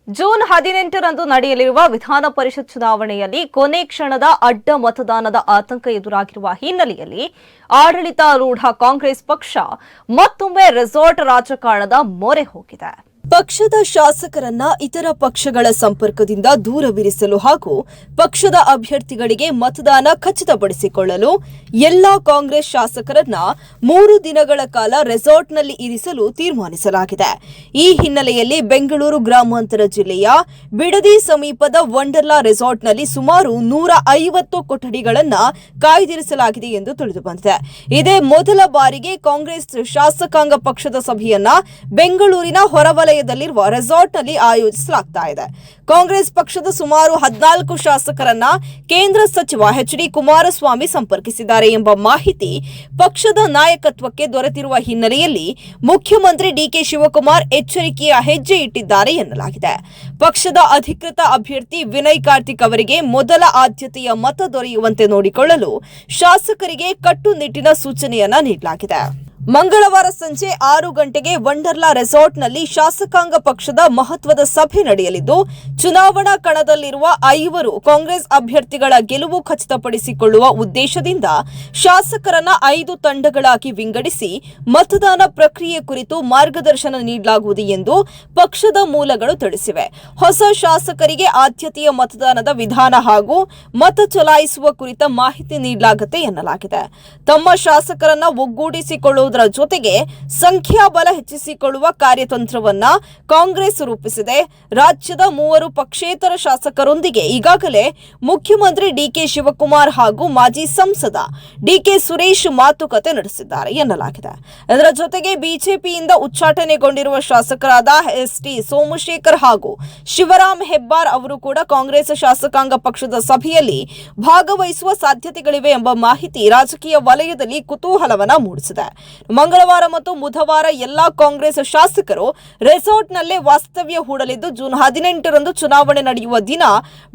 June 18ರಂದು ನಡೆಯಲಿರುವ ವಿಧಾನ ಪರಿಷತ್ ಚುನಾವಣೆಯಲ್ಲಿ ಕೊನೆ ಕ್ಷಣದ ಅಡ್ಡ ಮತದಾನದ ಆತಂಕ ಎದುರಾಗಿರುವ ಹಿನ್ನೆಲೆಯಲ್ಲಿ ಆಡಳಿತಾರೂಢ ಕಾಂಗ್ರೆಸ್ ಪಕ್ಷ ಮತ್ತೊಮ್ಮೆ ರೆಸಾರ್ಟ್ ರಾಜಕಾರಣದ ಮೊರೆ ಹೋಗಿದೆ. ಪಕ್ಷದ ಶಾಸಕರನ್ನ ಇತರ ಪಕ್ಷಗಳ ಸಂಪರ್ಕದಿಂದ ದೂರವಿರಿಸಲು ಹಾಗೂ ಪಕ್ಷದ ಅಭ್ಯರ್ಥಿಗಳಿಗೆ ಮತದಾನ ಖಚಿತಪಡಿಸಿಕೊಳ್ಳಲು ಎಲ್ಲಾ ಕಾಂಗ್ರೆಸ್ ಶಾಸಕರನ್ನ 3 ದಿನಗಳ ಕಾಲ ರೆಸಾರ್ಟ್ನಲ್ಲಿ ಇರಿಸಲು ತೀರ್ಮಾನಿಸಲಾಗಿದೆ. ಈ ಹಿನ್ನೆಲೆಯಲ್ಲಿ ಬೆಂಗಳೂರು ಗ್ರಾಮಾಂತರ ಜಿಲ್ಲೆಯ ಬಿಡದಿ ಸಮೀಪದ ವಂಡರ್ಲಾ ರೆಸಾರ್ಟ್ನಲ್ಲಿ ಸುಮಾರು 150 ಕೊಠಡಿಗಳನ್ನು ಕಾಯ್ದಿರಿಸಲಾಗಿದೆ ಎಂದು ತಿಳಿದುಬಂದಿದೆ. ಇದೇ ಮೊದಲ ಬಾರಿಗೆ ಕಾಂಗ್ರೆಸ್ ಶಾಸಕಾಂಗ ಪಕ್ಷದ ಸಭೆಯನ್ನ ಬೆಂಗಳೂರಿನ ಹೊರವಲಯದಲ್ಲಿರುವ ರೆಸಾರ್ಟ್ನಲ್ಲಿ ಆಯೋಜಿಸಲಾಗ್ತಾ ಇದೆ. ಕಾಂಗ್ರೆಸ್ ಪಕ್ಷದ ಸುಮಾರು 14 ಶಾಸಕರನ್ನ ಕೇಂದ್ರ ಸಚಿವ ಎಚ್.ಡಿ. ಕುಮಾರಸ್ವಾಮಿ ಸಂಪರ್ಕಿಸಿದ್ದಾರೆ ಎಂಬ ಮಾಹಿತಿ ಪಕ್ಷದ ನಾಯಕತ್ವಕ್ಕೆ ದೊರೆತಿರುವ ಹಿನ್ನೆಲೆಯಲ್ಲಿ ಮುಖ್ಯಮಂತ್ರಿ ಡಿಕೆ ಶಿವಕುಮಾರ್ ಎಚ್ಚರಿಕೆಯ ಹೆಜ್ಜೆ ಇಟ್ಟಿದ್ದಾರೆ ಎನ್ನಲಾಗಿದೆ. ಪಕ್ಷದ ಅಧಿಕೃತ ಅಭ್ಯರ್ಥಿ ವಿನಯ್ ಕಾರ್ತಿಕ್ ಅವರಿಗೆ ಮೊದಲ ಆದ್ಯತೆಯ ಮತ ದೊರೆಯುವಂತೆ ನೋಡಿಕೊಳ್ಳಲು ಶಾಸಕರಿಗೆ ಕಟ್ಟುನಿಟ್ಟಿನ ಸೂಚನೆಯನ್ನ ನೀಡಲಾಗಿದೆ. ಮಂಗಳವಾರ ಸಂಜೆ 6 ಗಂಟೆಗೆ ವಂಡರ್ಲಾ ರೆಸಾರ್ಟ್ನಲ್ಲಿ ಶಾಸಕಾಂಗ ಪಕ್ಷದ ಮಹತ್ವದ ಸಭೆ ನಡೆಯಲಿದ್ದು, ಚುನಾವಣಾ ಕಣದಲ್ಲಿರುವ 5 ಕಾಂಗ್ರೆಸ್ ಅಭ್ಯರ್ಥಿಗಳ ಗೆಲುವು ಖಚಿತಪಡಿಸಿಕೊಳ್ಳುವ ಉದ್ದೇಶದಿಂದ ಶಾಸಕರನ್ನ 5 ತಂಡಗಳಾಗಿ ವಿಂಗಡಿಸಿ ಮತದಾನ ಪ್ರಕ್ರಿಯೆ ಕುರಿತು ಮಾರ್ಗದರ್ಶನ ನೀಡಲಾಗುವುದು ಎಂದು ಪಕ್ಷದ ಮೂಲಗಳು ತಿಳಿಸಿವೆ. ಹೊಸ ಶಾಸಕರಿಗೆ ಆದ್ಯತೆಯ ಮತದಾನದ ವಿಧಾನ ಹಾಗೂ ಮತ ಚಲಾಯಿಸುವ ಕುರಿತ ಮಾಹಿತಿ ನೀಡಲಾಗುತ್ತೆ ಎನ್ನಲಾಗಿದೆ. ತಮ್ಮ ಶಾಸಕರನ್ನ ಒಗ್ಗೂಡಿಸಿಕೊಳ್ಳುವ ಜೊತೆಗೆ ಸಂಖ್ಯಾಬಲ ಹೆಚ್ಚಿಸಿಕೊಳ್ಳುವ ಕಾರ್ಯತಂತ್ರವನ್ನ ಕಾಂಗ್ರೆಸ್ ರೂಪಿಸಿದೆ. ರಾಜ್ಯದ 3 ಪಕ್ಷೇತರ ಶಾಸಕರೊಂದಿಗೆ ಈಗಾಗಲೇ ಮುಖ್ಯಮಂತ್ರಿ ಡಿಕೆ ಶಿವಕುಮಾರ್ ಹಾಗೂ ಮಾಜಿ ಸಂಸದ ಡಿಕೆ ಸುರೇಶ್ ಮಾತುಕತೆ ನಡೆಸಿದ್ದಾರೆ ಎನ್ನಲಾಗಿದೆ. ಇದರ ಜೊತೆಗೆ ಬಿಜೆಪಿಯಿಂದ ಉಚ್ಚಾಟನೆಗೊಂಡಿರುವ ಶಾಸಕರಾದ ಎಸ್.ಟಿ. ಸೋಮಶೇಖರ್ ಹಾಗೂ ಶಿವರಾಮ್ ಹೆಬ್ಬಾರ್ ಅವರು ಕೂಡ ಕಾಂಗ್ರೆಸ್ ಶಾಸಕಾಂಗ ಪಕ್ಷದ ಸಭೆಯಲ್ಲಿ ಭಾಗವಹಿಸುವ ಸಾಧ್ಯತೆಗಳಿವೆ ಎಂಬ ಮಾಹಿತಿ ರಾಜಕೀಯ ವಲಯದಲ್ಲಿ ಕುತೂಹಲವನ್ನ ಮೂಡಿಸಿದೆ. ಮಂಗಳವಾರ ಮತ್ತು ಬುಧವಾರ ಎಲ್ಲಾ ಕಾಂಗ್ರೆಸ್ ಶಾಸಕರು ರೆಸಾರ್ಟ್ನಲ್ಲೇ ವಾಸ್ತವ್ಯ ಹೂಡಲಿದ್ದು, ಜೂನ್ 18ರಂದು ಚುನಾವಣೆ ನಡೆಯುವ ದಿನ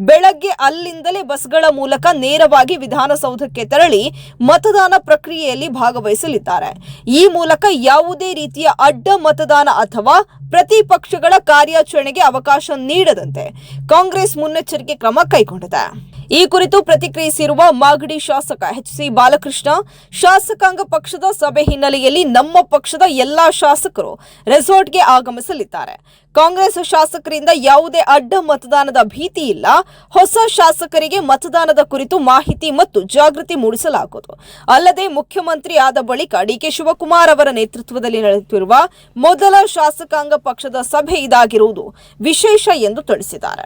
ಬೆಳಗ್ಗೆ ಅಲ್ಲಿಂದಲೇ ಬಸ್ಗಳ ಮೂಲಕ ನೇರವಾಗಿ ವಿಧಾನಸೌಧಕ್ಕೆ ತೆರಳಿ ಮತದಾನ ಪ್ರಕ್ರಿಯೆಯಲ್ಲಿ ಭಾಗವಹಿಸಲಿದ್ದಾರೆ. ಈ ಮೂಲಕ ಯಾವುದೇ ರೀತಿಯ ಅಡ್ಡ ಮತದಾನ ಅಥವಾ ಪ್ರತಿಪಕ್ಷಗಳ ಕಾರ್ಯಾಚರಣೆಗೆ ಅವಕಾಶ ನೀಡದಂತೆ ಕಾಂಗ್ರೆಸ್ ಮುನ್ನೆಚ್ಚರಿಕೆ ಕ್ರಮ ಕೈಗೊಂಡಿದೆ. ಈ ಕುರಿತು ಪ್ರತಿಕ್ರಿಯಿಸಿರುವ ಮಾಗಡಿ ಶಾಸಕ ಎಚ್.ಸಿ. ಬಾಲಕೃಷ್ಣ, ಶಾಸಕಾಂಗ ಪಕ್ಷದ ಸಭೆ ಹಿನ್ನೆಲೆಯಲ್ಲಿ ನಮ್ಮ ಪಕ್ಷದ ಎಲ್ಲಾ ಶಾಸಕರು ರೆಸಾರ್ಟ್ಗೆ ಆಗಮಿಸಲಿದ್ದಾರೆ. ಕಾಂಗ್ರೆಸ್ ಶಾಸಕರಿಂದ ಯಾವುದೇ ಅಡ್ಡ ಮತದಾನದ ಭೀತಿ ಇಲ್ಲ. ಹೊಸ ಶಾಸಕರಿಗೆ ಮತದಾನದ ಕುರಿತು ಮಾಹಿತಿ ಮತ್ತು ಜಾಗೃತಿ ಮೂಡಿಸಲಾಗುವುದು. ಅಲ್ಲದೆ ಮುಖ್ಯಮಂತ್ರಿ ಆದ ಬಳಿಕ ಡಿಕೆ ಶಿವಕುಮಾರ್ ಅವರ ನೇತೃತ್ವದಲ್ಲಿ ನಡೆಯುತ್ತಿರುವ ಮೊದಲ ಶಾಸಕಾಂಗ ಪಕ್ಷದ ಸಭೆ ಇದಾಗಿರುವುದು ವಿಶೇಷ ಎಂದು ತಿಳಿಸಿದ್ದಾರೆ.